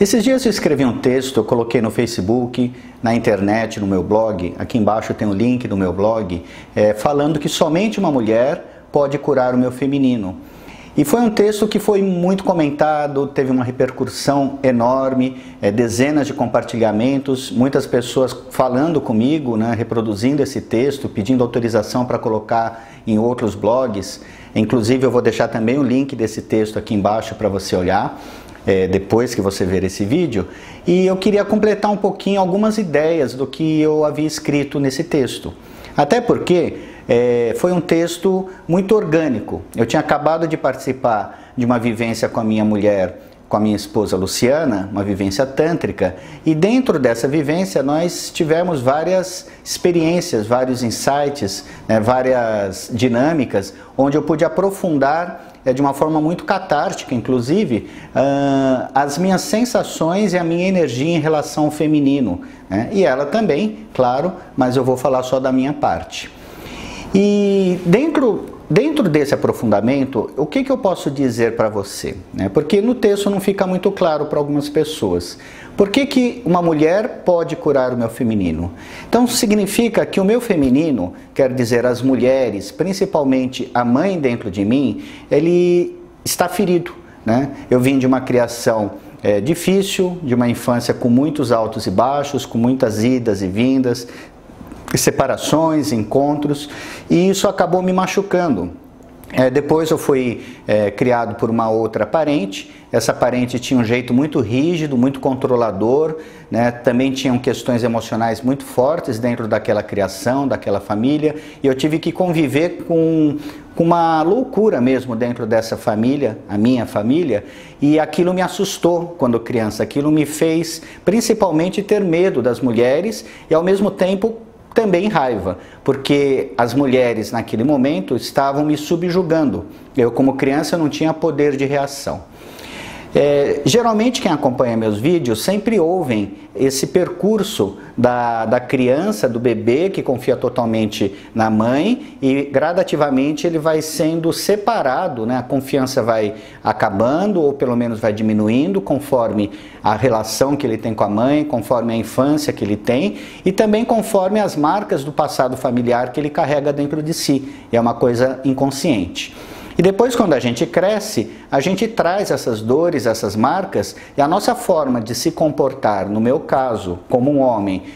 Esses dias eu escrevi um texto, eu coloquei no Facebook, na internet, no meu blog, aqui embaixo tem o link do meu blog, falando que somente uma mulher pode curar o meu feminino. E foi um texto que foi muito comentado, teve uma repercussão enorme, dezenas de compartilhamentos, muitas pessoas falando comigo, né, reproduzindo esse texto, pedindo autorização para colocar em outros blogs. Inclusive eu vou deixar também o link desse texto aqui embaixo para você olhar, depois que você ver esse vídeo. E eu queria completar um pouquinho algumas ideias do que eu havia escrito nesse texto. Até porque foi um texto muito orgânico. Eu tinha acabado de participar de uma vivência com a minha mulher, com a minha esposa Luciana, uma vivência tântrica, e dentro dessa vivência nós tivemos várias experiências, vários insights, várias dinâmicas, onde eu pude aprofundar de uma forma muito catártica, inclusive, as minhas sensações e a minha energia em relação ao feminino, e ela também, claro, mas eu vou falar só da minha parte. E dentro desse aprofundamento, o que eu posso dizer para você? Porque no texto não fica muito claro para algumas pessoas. Por que uma mulher pode curar o meu feminino? Então significa que o meu feminino, quer dizer as mulheres, principalmente a mãe dentro de mim, ele está ferido. Eu vim de uma criação difícil, de uma infância com muitos altos e baixos, com muitas idas e vindas, separações, encontros, e isso acabou me machucando. Depois eu fui criado por uma outra parente. Essa parente tinha um jeito muito rígido, muito controlador, também tinham questões emocionais muito fortes dentro daquela criação, daquela família, e eu tive que conviver com uma loucura mesmo dentro dessa família, a minha família, e aquilo me assustou quando criança, aquilo me fez principalmente ter medo das mulheres e ao mesmo tempo também raiva, porque as mulheres naquele momento estavam me subjugando. Eu como criança não tinha poder de reação. Geralmente quem acompanha meus vídeos sempre ouvem esse percurso da criança, do bebê que confia totalmente na mãe e gradativamente ele vai sendo separado, a confiança vai acabando ou pelo menos vai diminuindo conforme a relação que ele tem com a mãe, conforme a infância que ele tem e também conforme as marcas do passado familiar que ele carrega dentro de si. É uma coisa inconsciente. E depois, quando a gente cresce, a gente traz essas dores, essas marcas, e a nossa forma de se comportar, no meu caso, como um homem,